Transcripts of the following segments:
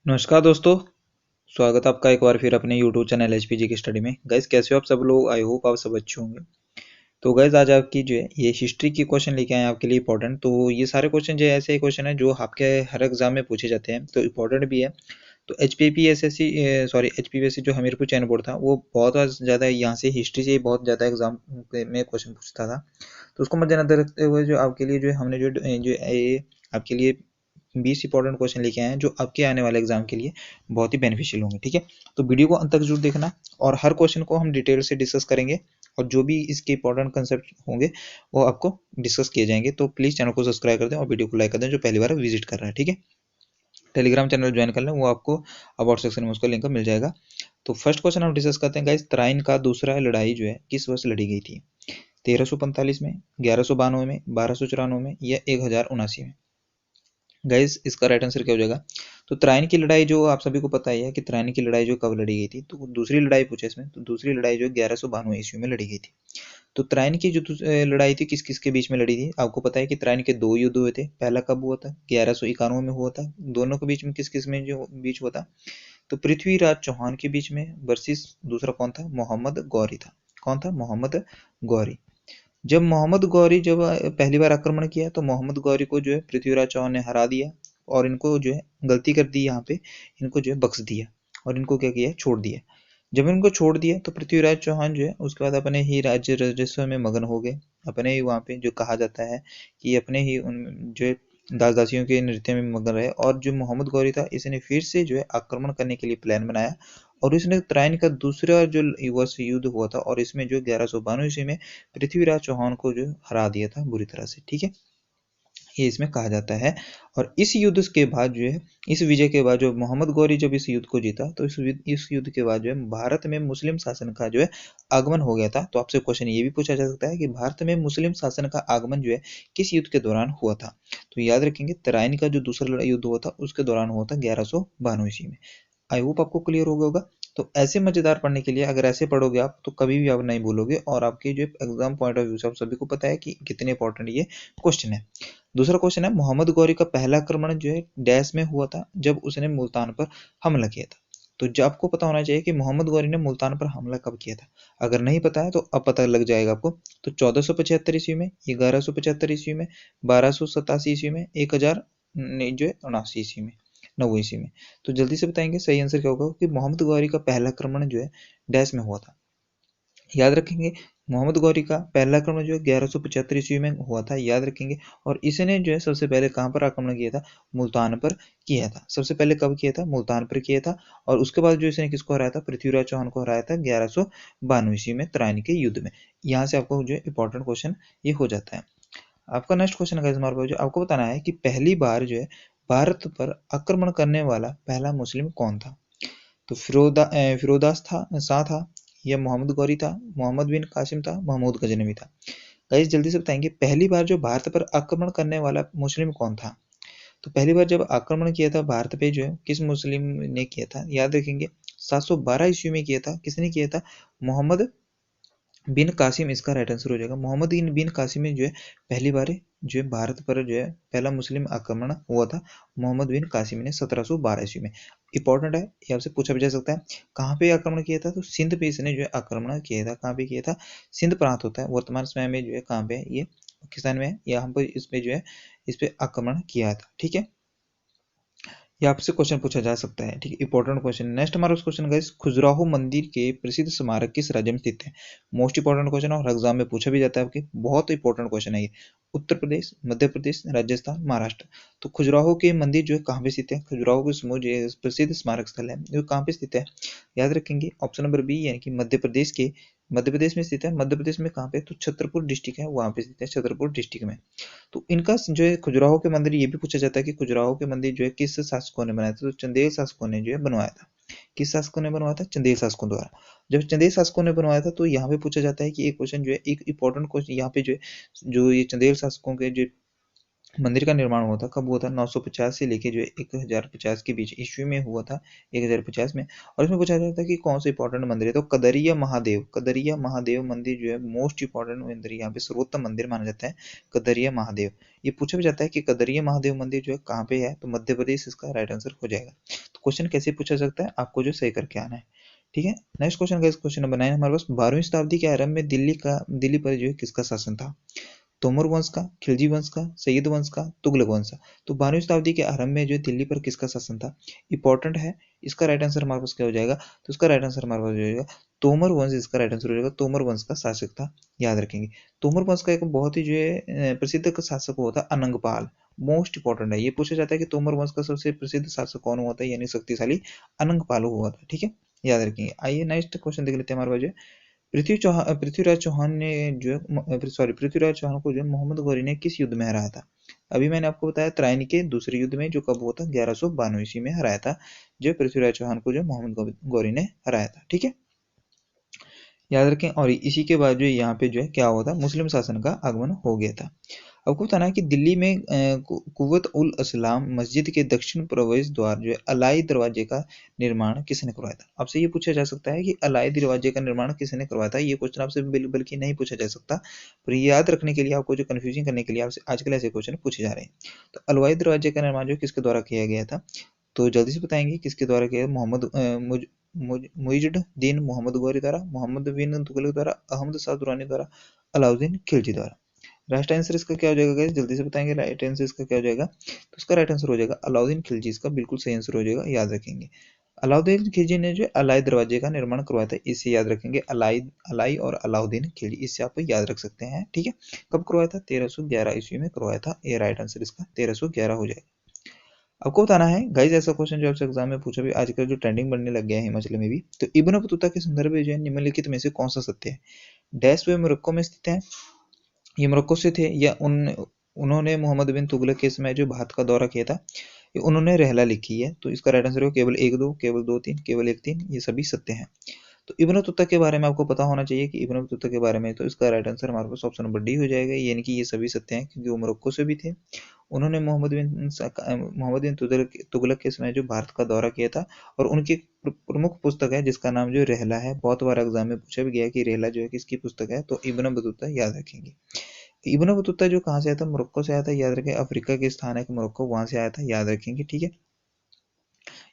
नमस्कार दोस्तों। स्वागत है आपका एक बार फिर अपने YouTube चैनल एचपीजी की स्टडी में। गाइस कैसे हो आप सब लोग? आई होप आप सब अच्छे होंगे। तो गाइस आज आपकी जो है ये हिस्ट्री की क्वेश्चन लेके आए हैं आपके लिए इंपॉर्टेंट। तो ये सारे क्वेश्चन जो है ऐसे क्वेश्चन है जो आपके हर एग्जाम में पूछे जाते हैं, तो इंपॉर्टेंट भी है। तो एचपीपीएससी जो हमीरपुर चयन बोर्ड था वो बहुत ज़्यादा यहाँ से हिस्ट्री से बहुत ज़्यादा एग्जाम में क्वेश्चन पूछता था। तो उसको मद्देनजर रखते हुए जो आपके लिए जो हमने जो ये आपके लिए 20 इंपॉर्टेंट क्वेश्चन लेके आए हैं जो आपके आने वाले एग्जाम के लिए बहुत ही बेनिफिशियल होंगे। ठीक है, तो वीडियो को अंत तक जरूर देखना और हर क्वेश्चन को हम डिटेल से डिस्कस करेंगे और जो भी इसके इंपॉर्टेंट कंसेप्ट होंगे वो आपको डिस्कस किए जाएंगे। तो प्लीज़ चैनल को सब्सक्राइब कर दें और वीडियो को लाइक कर दें जो पहली बार विजिट कर रहा है। ठीक है, टेलीग्राम चैनल ज्वाइन कर लें, वो आपको अबाउट सेक्शन में उसका लिंक मिल जाएगा। तो फर्स्ट क्वेश्चन हम डिस्कस करते हैं गाइस, तराइन का दूसरा लड़ाई जो है किस वर्ष लड़ी गई थी? 1345 में, 1192 में, 1294 में या 1079 में? गाइस इसका राइट आंसर क्या हो जाएगा? तो तराइन की लड़ाई जो आप सभी को पता ही है कि तराइन की लड़ाई जो कब लड़ी गई थी, तो दूसरी लड़ाई पूछे इसमें, तो दूसरी लड़ाई जो 1192 ईस्वी में लड़ी गई थी। तो तराइन की जो लड़ाई थी किस किस के बीच में लड़ी थी? आपको पता है कि तराइन के दो युद्ध हुए थे। पहला कब हुआ था? 1191 में हुआ था। दोनों के बीच में किस किस में जो बीच हुआ था? तो पृथ्वीराज चौहान के बीच में वर्सेस दूसरा कौन था? मोहम्मद गौरी था। कौन था? मोहम्मद गौरी। जब मोहम्मद गौरी जब पहली बार आक्रमण किया तो मोहम्मद गौरी को जो है पृथ्वीराज चौहान ने हरा दिया और इनको जो है गलती कर दी यहाँ पे, इनको जो है बख्श दिया और इनको क्या किया? छोड़ दिया। जब इनको छोड़ दिया तो पृथ्वीराज चौहान जो है उसके बाद अपने ही राज्य राजस्व में मगन हो गए। अपने ही वहाँ पे जो कहा जाता है कि अपने ही उन जो है दास दासियों के नृत्य में मगन रहे। और जो मोहम्मद गौरी था इसने फिर से जो है आक्रमण करने के लिए प्लान बनाया और इसने तराइन का दूसरा जो वर्ष युद्ध हुआ था और इसमें जो 1192 ईस्वी में पृथ्वीराज चौहान को जो हरा दिया था बुरी तरह से। ठीक है, ये इसमें कहा जाता है। और इस युद्ध के बाद जो है, इस विजय के बाद जो मोहम्मद गौरी जब इस युद्ध को जीता तो इस युद्ध के बाद जो है भारत में मुस्लिम शासन का जो है आगमन हो गया था। तो आपसे क्वेश्चन ये भी पूछा जा सकता है कि भारत में मुस्लिम शासन का आगमन जो है किस युद्ध के दौरान हुआ था? तो याद रखेंगे तराइन का जो दूसरा लड़ाई युद्ध हुआ था उसके दौरान हुआ था 1192 ईस्वी में। आई होप आपको क्लियर हो गया होगा। तो ऐसे मजेदार पढ़ने के लिए अगर ऐसे पढ़ोगे आप तो कभी भी आप नहीं भूलोगे और आपके जो एग्जाम पॉइंट ऑफ व्यू से आप सभी को पता है कि कितने इंपॉर्टेंट ये क्वेश्चन है। दूसरा क्वेश्चन है, मोहम्मद गौरी का पहला आक्रमण जो है डैश में हुआ था जब उसने मुल्तान पर हमला किया था। तो जो आपको पता होना चाहिए कि मोहम्मद गौरी ने मुल्तान पर हमला कब किया था। अगर नहीं पता है तो अब पता लग जाएगा आपको। तो 1475 ईस्वी में, 1175 ईस्वी में, 1287 ईस्वी में, 1000 जो है 79 ईस्वी में, 90 ईस्वी में। तो जल्दी से बताएंगे सही आंसर क्या होगा कि मोहम्मद गौरी का पहला आक्रमण जो है डैश में हुआ था। याद रखेंगे, मोहम्मद गौरी का पहला आक्रमण जो है 1175 ईस्वी में हुआ था, याद रखेंगे। और इसने जो है सबसे पहले कहाँ पर आक्रमण किया था? मुल्तान पर किया था। सबसे पहले कब किया था? मुल्तान पर किया था। और उसके बाद जो इसने किसको हराया था? पृथ्वीराज चौहान को हराया था 1192 ईस्वी में तराइन के युद्ध में। यहाँ से आपको जो है इंपॉर्टेंट क्वेश्चन ये हो जाता है। आपका नेक्स्ट क्वेश्चन है हमारे जो आपको बताना है कि पहली बार जो है भारत पर आक्रमण करने वाला पहला मुस्लिम कौन था? तो फिरोदास था, शाह था, या मोहम्मद गौरी था, मोहम्मद बिन कासिम था, महमूद गजनवी था? गाइस जल्दी से बताएंगे पहली बार जो भारत पर आक्रमण करने वाला मुस्लिम कौन था? तो पहली बार जब आक्रमण किया था भारत पे जो है किस मुस्लिम ने किया था? याद रखेंगे 712 ईस्वी में किया था। किसने किया था? मोहम्मद बिन कासिम इसका राइट आंसर हो जाएगा। मोहम्मद बिन कासिम में जो है पहली बार जो है भारत पर जो है पहला मुस्लिम आक्रमण हुआ था मोहम्मद बिन कासिम ने 1712 ईस्वी में। इंपॉर्टेंट है, ये आपसे पूछा भी जा सकता है। कहाँ पे आक्रमण किया था? तो सिंध पे इसने जो है आक्रमण किया था। कहाँ पे किया था? सिंध प्रांत होता है वर्तमान समय में जो है कहाँ पे है? ये पाकिस्तान में है। यहाँ पर इस पे जो है इस पे आक्रमण किया था। ठीक है, ये आपसे क्वेश्चन पूछा जा सकता है। ठीक है, इंपॉर्टेंट क्वेश्चन। नेक्स्ट हमारा क्वेश्चन गाइस, खजुराहो मंदिर के प्रसिद्ध स्मारक किस राज्य में स्थित है? मोस्ट इंपॉर्टेंट क्वेश्चन और एग्जाम में पूछा भी जाता है आपके, बहुत इंपॉर्टेंट क्वेश्चन है ये। उत्तर प्रदेश, मध्य प्रदेश, राजस्थान, महाराष्ट्र। तो खजुराहो के मंदिर जो है कहाँ पे स्थित है? खजुराहो के समूह जो है प्रसिद्ध स्मारक स्थल है जो कहाँ पे स्थित है? याद रखेंगे ऑप्शन नंबर बी यानी कि मध्य प्रदेश में स्थित है। मध्य प्रदेश में कहाँ पे? तो छतरपुर डिस्ट्रिक्ट है वहां पे स्थित है, छतरपुर डिस्ट्रिक्ट में। तो इनका जो है खजुराहो के मंदिर ये भी पूछा जाता है कि खजुराहो के मंदिर जो है किस शासकों ने बनाया था? तो चंदेल शासकों ने जो है बनवाया था। किस शासकों ने बनवाया था? चंदेल शासकों द्वारा। जब चंदेल शासकों ने बनवाया था तो यहाँ पे पूछा जाता है कि एक क्वेश्चन जो है एक इंपॉर्टेंट क्वेश्चन यहाँ पे जो है जो ये चंदेल शासकों के जो मंदिर का निर्माण हुआ था कब हुआ था? 950 से लेके जो है 1050 के बीच ईस्वी में हुआ था, 1050 में। और इसमें पूछा जाता है कि कौन सा इंपॉर्टेंट मंदिर है? तो कदरिया महादेव मंदिर जो है मोस्ट इंपॉर्टेंट मंदिर यहाँ पे सर्वोत्तम मंदिर माना जाता है, कदरिया महादेव। ये पूछा भी जाता है कि कदरिया महादेव मंदिर जो है कहाँ पे है? तो मध्य प्रदेश इसका राइट आंसर हो जाएगा। तो क्वेश्चन कैसे पूछा सकता है, आपको जो सही करके आना है, ठीक है। नेक्स्ट क्वेश्चन का, इस क्वेश्चन नंबर 9 हमारे पास, 12वीं शताब्दी के आरंभ में दिल्ली पर जो है किसका शासन था? तोमर वंश का, खिलजी वंश का, सैयद वंश का, तुगलक वंश का। तो 12वीं शताब्दी के आरंभ में जो दिल्ली पर किसका शासन था, इंपॉर्टेंट है। इसका राइट आंसर हमारे पास क्या हो जाएगा, तो इसका राइट आंसर हमारे पास हो जाएगा तोमर वंश। इसका राइट आंसर हो जाएगा तोमर वंश का शासक था, याद रखेंगे। तोमर वंश का एक बहुत ही जो है प्रसिद्ध शासक हुआ था अनंगपाल। मोस्ट इंपॉर्टेंट है, ये पूछा जाता है कि तोमर वंश का सबसे प्रसिद्ध शासक कौन हुआ था, यानी शक्तिशाली अनंगपाल हुआ था, ठीक है, याद रखेंगे। आइए नेक्स्ट क्वेश्चन देख लेते हैं हमारे पास जो है, पृथ्वीराज चौहान ने जो सॉरी पृथ्वीराज चौहान को जो मोहम्मद गौरी ने किस युद्ध में हराया था? अभी मैंने आपको बताया त्रायनी के दूसरे युद्ध में, जो कब हुआ था, 1192 ईस्वी में हराया था, जो पृथ्वीराज चौहान को जो मोहम्मद गौरी ने हराया था, ठीक है, याद रखें। और इसी के बाद जो यहाँ पे जो है क्या हुआ था, मुस्लिम शासन का आगमन हो गया था। आपको बताना है कि दिल्ली में कुव्वत उल इस्लाम मस्जिद के दक्षिण प्रवेश द्वार जो है अलाई दरवाजे का निर्माण किसने करवाया था? आपसे ये पूछा जा सकता है कि अलाई दरवाजे का निर्माण किसने करवाया था। ये क्वेश्चन आपसे बल्कि नहीं पूछा जा सकता, पर याद रखने के लिए, आपको जो कंफ्यूजन करने के लिए आपसे आजकल ऐसे क्वेश्चन पूछे जा रहे हैं। तो अलाई दरवाजे का निर्माण जो किसके द्वारा किया गया था, तो जल्दी से बताएंगे किसके द्वारा किया, मुइजुद्दीन मोहम्मद गौरी द्वारा, मोहम्मद बिन तुगलक द्वारा, अहमद शाह दुरानी द्वारा, अलाउद्दीन खिलजी द्वारा। राइट आंसर इसका क्या हो जाएगा गाइस, जल्दी से बताएंगे राइट आंसर इसका क्या हो जाएगा, तो इसका राइट आंसर हो जाएगा अलाउद्दीन खिलजी, इसका बिल्कुल सही आंसर हो जाएगा, याद रखेंगे। अलाउद्दीन खिलजी ने जो अलाई दरवाजे का निर्माण करवाया था, इसे याद रखेंगे, अलाई अलाई और अलाउद्दीन खिलजी, इससे आप याद रख सकते हैं, ठीक है। कब करवाया था, 1311 ईस्वी में करवाया था, ये राइट आंसर इसका 1311 हो जाएगा। आपको बताना है गाइज, ऐसा क्वेश्चन जो आपसे एग्जाम में पूछा भी आजकल जो ट्रेंडिंग बनने लग गया है हिमाचल में भी, तो इब्न बतूता के संदर्भ में जो है निम्नलिखित में से कौन सा सत्य है? डैश वे मोरक्को में स्थित है, ये मोरक्को से थे, या उन्होंने मोहम्मद बिन तुगलक के समय जो भारत का दौरा किया था, ये उन्होंने रहला लिखी है। तो इसका राइट आंसर होगा केवल एक दो, केवल दो तीन, केवल एक तीन, ये सभी सत्य हैं। तो इब्न बतूता के बारे में आपको पता होना चाहिए कि इब्न बतूता के बारे में, तो इसका राइट आंसर हमारे पास ऑप्शन नंबर डी हो जाएगा, यानी कि ये सभी सत्य हैं, क्योंकि वो मोरक्को से भी थे। उन्होंने मोहम्मद बिन तुगलक के समय जो भारत का दौरा किया था, और उनकी प्रमुख पुस्तक है जिसका नाम जो रहला है, बहुत बार एग्जाम में पूछा भी गया कि रहला जो है किसकी पुस्तक है, तो इब्न बतूता, याद रखेंगे। इब्न बतूता जो कहाँ से आया था, मोरक्को से आया था, याद रखें। अफ्रीका के स्थान है मोरक्को, वहां से आया था, याद रखेंगे, ठीक है।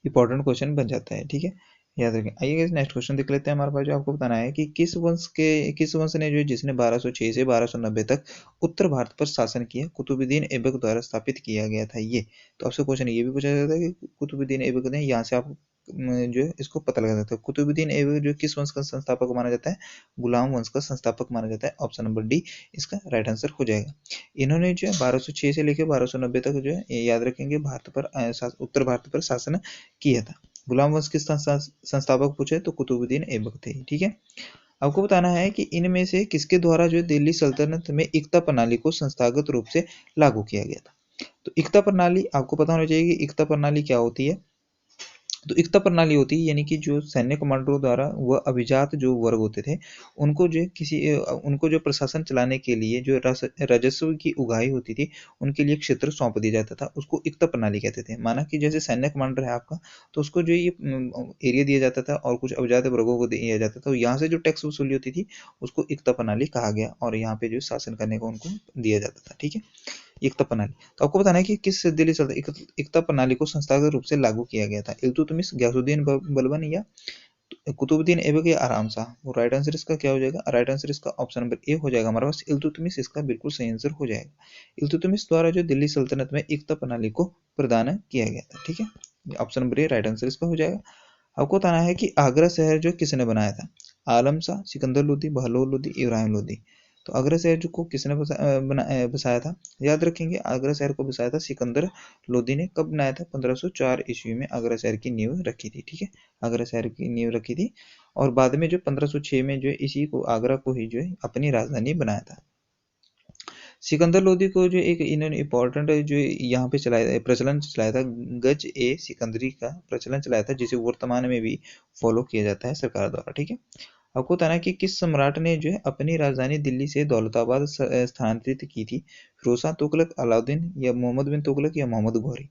इंपॉर्टेंट क्वेश्चन बन जाता है, ठीक है, याद रखें। आइए नेक्स्ट क्वेश्चन देख लेते हैं। हमारे पास जो आपको बताना है कि किस वंश ने जो जिसने 1206 से 1290 तक उत्तर भारत पर शासन किया, कुतुबुद्दीन ऐबक द्वारा स्थापित किया गया था ये। तो आपसे क्वेश्चन ये भी पूछा जाता है कि कुतुबुद्दीन ऐबक ने, यहाँ से आप जो है इसको पता लगा सकते हो, कुतुबुद्दीन ऐबक जो किस वंश का संस्थापक माना जाता है, गुलाम वंश का संस्थापक माना जाता है, ऑप्शन नंबर डी इसका राइट आंसर हो जाएगा। इन्होंने जो है 1206 से लेकर 1290 तक जो है, याद रखेंगे, भारत पर उत्तर भारत पर शासन किया था। गुलाम वंश के संस्थापक पूछे तो कुतुबुद्दीन ऐबक थे, ठीक है। आपको बताना है कि इनमें से किसके द्वारा जो दिल्ली सल्तनत में एकता प्रणाली को संस्थागत रूप से लागू किया गया था। तो एकता प्रणाली आपको पता होना चाहिए कि एकता प्रणाली क्या होती है। तो एकता प्रणाली होती है, यानी कि जो सैन्य कमांडरों द्वारा वह अभिजात जो वर्ग होते थे, उनको जो प्रशासन चलाने के लिए जो राजस्व की उगाही होती थी, उनके लिए क्षेत्र सौंप दिया जाता था, उसको एकता प्रणाली कहते थे। माना कि जैसे सैन्य कमांडर है आपका, तो उसको जो ये एरिया दिया जाता था और कुछ अभिजात वर्गों को दिया जाता था, यहाँ से जो टैक्स वसूली होती थी उसको एकता प्रणाली कहा गया, और यहाँ पे जो शासन करने को उनको दिया जाता था, ठीक है, एकता प्रणाली। तो आपको बताना है कि किस दिल्ली सल्तनत एकता प्रणाली को संस्थागत रूप से लागू किया गया था, इल्तुतमिश, गयासुद्दीन बलबन, या कुतुबुद्दीन ऐबक, या आराम शाह। वो राइट आंसर इसका क्या हो जाएगा, राइट आंसर इसका ऑप्शन नंबर ए हो जाएगा हमारे पास, इल्तुतमिश इसका बिल्कुल सही आंसर हो जाएगा। इल्तुतमिश द्वारा जो दिल्ली सल्तनत में एकता प्रणाली को प्रदान किया गया था, ठीक है, option number A right answer इसका हो जाएगा। आपको बताना है कि आगरा शहर जो किसने बनाया था, आलम शाह, सिकंदर लोदी, बहलोल लोदी, इब्राहिम लोदी। तो आगरा शहर जो को किसने बसाया था, याद रखेंगे, आगरा शहर को बसाया था सिकंदर लोदी ने। कब बनाया था, 1504 ईस्वी में आगरा शहर की नींव रखी थी, ठीक है, आगरा शहर की नींव रखी थी, और बाद में जो 1506 में जो है इसी को, आगरा को ही जो है अपनी राजधानी बनाया था। सिकंदर लोदी को जो एक इन्होंने इंपॉर्टेंट जो यहाँ पे प्रचलन चलाया था, गज ए सिकंदरी का प्रचलन चलाया था, जिसे वर्तमान में भी फॉलो किया जाता है सरकार द्वारा, ठीक है। आपको बताना है कि किस सम्राट ने जो है अपनी राजधानी दिल्ली से दौलताबाद स्थानांतरित की थी, फिरोज शाह तुगलक, अलाउद्दीन, या मोहम्मद बिन तुगलक, या मोहम्मद घौरी।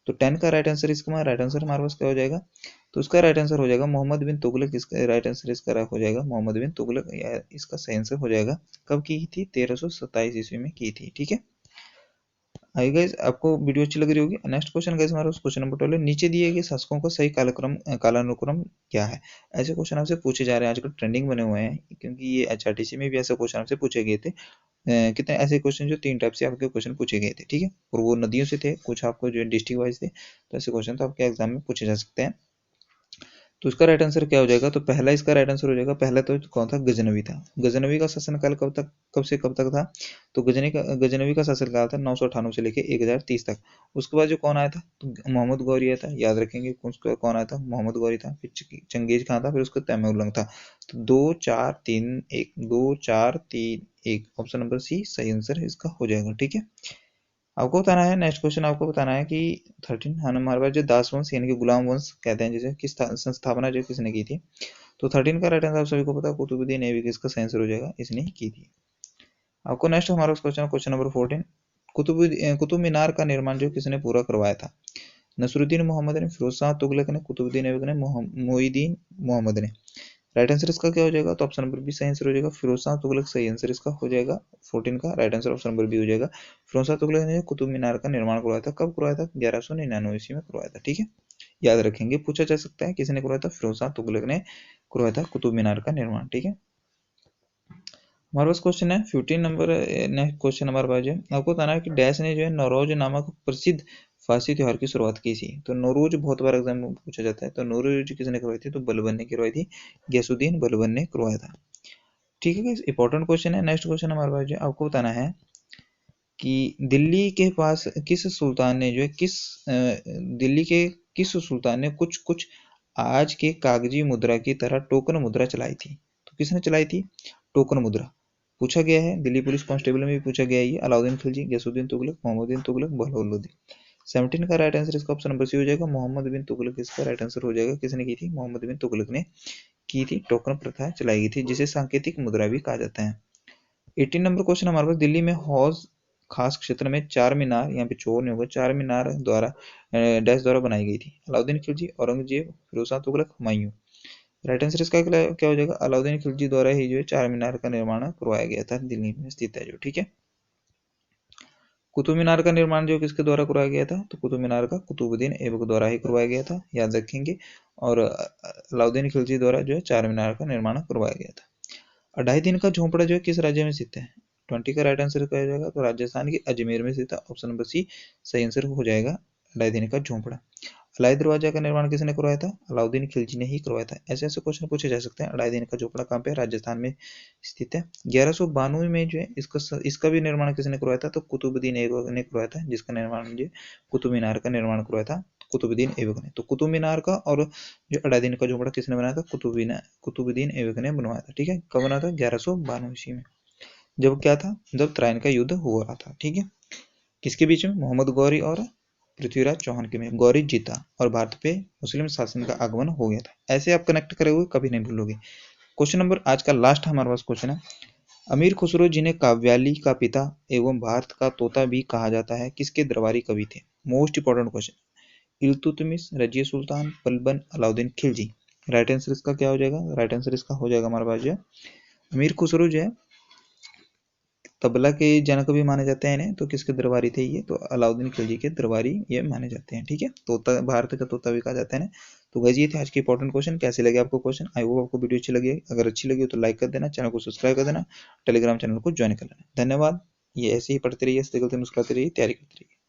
तो 10 का राइट आंसर, इसका राइट आंसर हमारे पास क्या हो जाएगा, तो इसका राइट आंसर हो जाएगा मोहम्मद बिन तुगलक, इसका राइट आंसर इसका हो जाएगा मोहम्मद बिन तुगलक, इसका सही आंसर हो जाएगा। कब की थी, 1327 ईस्वी में की थी, ठीक है। आई गाइस, आपको वीडियो अच्छी लग रही होगी। नेक्स्ट क्वेश्चन गाइस हमारा क्वेश्चन नंबर 12 है, नीचे दिए गए शासकों का सही कालानुक्रम क्या है। ऐसे क्वेश्चन आपसे पूछे जा रहे हैं, आजकल ट्रेंडिंग बने हुए हैं, क्योंकि ये एचआरटीसी में भी ऐसे क्वेश्चन आपसे पूछे गए थे। कितने ऐसे क्वेश्चन जो 3 टाइप से आपके क्वेश्चन पूछे गए थे, ठीक है, और वो नदियों से थे, कुछ आपको जो डिस्ट्रिक्ट वाइज थे, तो ऐसे क्वेश्चन तो आपके एग्जाम में पूछे जा सकते हैं। तो इसका राइट आंसर क्या हो जाएगा, तो पहला इसका राइट आंसर हो जाएगा, पहला तो कौन था, गजनवी था। गजनवी का शासनकाल कब से कब तक था, तो गजनवी का शासनकाल था 998 से लेके 1030 तक। उसके बाद जो कौन आया था, तो मोहम्मद गौरी आया था, याद रखेंगे उसका कौन आया था, मोहम्मद गौरी था, फिर चंगेज खान था, फिर उसका तैमूरलंग था। तो 2 4 3 1, 2 4 3 1, ऑप्शन नंबर सी सही आंसर इसका हो जाएगा, ठीक है। आपको बताना है, नेक्स्ट क्वेश्चन आपको बताना है कि 13 हमारे पास जो दास वंश यानी कि गुलाम वंश कहते हैं जिसे, किस संस्थापना जो किसने की थी, तो 13 का राइट आंसर आप सभी को पता है, कुतुबुद्दीन ऐबक इसका सही आंसर हो जाएगा, इसने ही की थी। आपको नेक्स्ट हमारा क्वेश्चन नंबर 14, कुतुब मीनार का निर्माण जो किसने पूरा करवाया था, नसरुद्दीन मोहम्मद ने, फिरोज शाह तुगलक ने, कुतुबुद्दीन ऐबक ने, मोइनुद्दीन मोहम्मद ने। राइट आंसर इसका क्या हो जाएगा, तो ऑप्शन नंबर बी सही आंसर हो जाएगा, फिरोज शाह तुगलक सही आंसर इसका हो जाएगा। 14 का right answer option number B हो जाएगा। फिरोज शाह तुगलक ने कुतुब मीनार का निर्माण करवाया था, कब करवाया था, 1199 ईस्वी में करवाया था, ठीक है, याद रखेंगे, पूछा जा सकता है किसने करवाया था, फिरोज शाह तुगलक ने करवाया था कुतुब मीनार का निर्माण, ठीक है। हमारे पास क्वेश्चन है 15 नंबर, नेक्स्ट क्वेश्चन हमारे पास है, आपको बताना है कि डैश ने जो है नौरोज नामक प्रसिद्ध फारसी त्योहार की शुरुआत की थी। तो नौरोज बहुत बार एग्जाम में पूछा जाता है, तो नौरोज किसने करवाई थी, तो बलबन ने करवाई थी, गयासुद्दीन बलबन ने करवाया था, ठीक है। इंपॉर्टेंट क्वेश्चन है। नेक्स्ट क्वेश्चन हमारे पास जो है, आपको बताना है कि दिल्ली के पास किस सुल्तान ने जो है दिल्ली के किस सुल्तान ने कुछ कुछ आज के कागजी मुद्रा की तरह टोकन मुद्रा चलाई थी, तो किसने चलाई थी, टोकन मुद्रा पूछा गया है, दिल्ली पुलिस कांस्टेबल में भी पूछा गया है ये, अलाउद्दीन खिलजी, गयासुद्दीन तुगलक, मोहम्मद तुगलक, बहलोलुद्दीन। 17 का राइट आंसर इसका ऑप्शन नंबर सी हो जाएगा, मोहम्मद बिन तुगलक इसका राइट आंसर हो जाएगा, किसने की थी, मोहम्मद बिन तुगलक ने की थी, टोकन प्रथा चलाई गई थी, जिसे सांकेतिक मुद्रा भी कहा जाता है। 18 नंबर क्वेश्चन हमारे पास, दिल्ली में हौज खास क्षेत्र में चार मीनार, यहाँ पे चोर नहीं होगा, चार मीनार द्वारा डैश द्वारा बनाई गई थी, अलाउद्दीन खिलजी, औरंगजेब, फिरोज शाह तुगलक, हुमायूं। राइट आंसर इसका क्या हो जाएगा, अलाउद्दीन खिलजी द्वारा ही जो है चार मीनार का निर्माण करवाया गया था, दिल्ली में स्थित है जो, ठीक है। कुतुब मीनार का निर्माण जो किसके द्वारा करवाया गया था, तो कुतुब मीनार का कुतुबुद्दीन ऐबक द्वारा ही करवाया गया था, याद रखेंगे, और अलाउद्दीन खिलजी द्वारा जो है चार मीनार का निर्माण करवाया गया था। 2.5 दिन का झोंपड़ा जो है किस राज्य में स्थित है, 20 का राइट आंसर क्या हो जाएगा, तो राजस्थान के अजमेर में स्थित है, ऑप्शन नंबर सी सही आंसर हो जाएगा, 2.5 दिन का झोंपड़ा। अलाई दरवाजा का निर्माण किसने करवाया था, अलाउद्दीन खिलजी ने ही करवाया था। ऐसे ऐसे क्वेश्चन पूछे जा सकते हैं। 2.5 दिन का झोपड़ा कहाँ पे, राजस्थान में स्थित है। 1192 में जो है इसका भी निर्माण किसने करवाया था, तो कुतुबुद्दीन ऐबक ने करवाया था, जिसका निर्माण जो कुतुब मीनार का निर्माण करवाया था कुतुबुद्दीन ऐबक ने। तो कुतुब मीनार का और जो 2.5 दिन का झोपड़ा किसने बनाया था, कुतुबुद्दीन ऐबक ने बनवाया था, ठीक है। कब बना था, 1192 ईस्वी में, जब क्या था, जब तराइन का युद्ध हुआ रहा था, ठीक है। किसके बीच में, मोहम्मद गौरी और पृथ्वीराज चौहान के में, गौरी जीता और भारत पे मुस्लिम शासन का आगमन हो गया था। ऐसे आप कनेक्ट करे हुए कभी नहीं भूलोगे। क्वेश्चन नंबर आज का लास्ट हमारे पास क्वेश्चन है, अमीर खुसरो जिन्हें काव्याली का पिता एवं भारत का तोता भी कहा जाता है, किसके दरबारी कवि थे। Most important question, Iltutmish, Razia Sultan, Balban, Alauddin Khilji. Right answer इसका क्या हो जाएगा, राइट आंसर इसका हो जाएगा हमारे पास जो है, अमीर खुसरो जो है तबला के जनक भी माने जाते हैं इन्हें, तो किसके दरबारी थे ये, तो अलाउद्दीन खिलजी के दरबारी ये माने जाते हैं, ठीक है। तोता, भारत का तोता भी कहा जाता है ना। तो गाइस ये थे आज के इंपॉर्टेंट क्वेश्चन। कैसे लगे आपको क्वेश्चन, आई होप आपको वीडियो अच्छी लगी, अगर अच्छी लगी हो तो लाइक कर देना, चैनल को सब्सक्राइब कर देना, टेलीग्राम चैनल को ज्वाइन कर लेना। धन्यवाद। ये ऐसे ही पढ़ते रहिए, मुस्कुराते रहिए, तैयारी करते रहिए।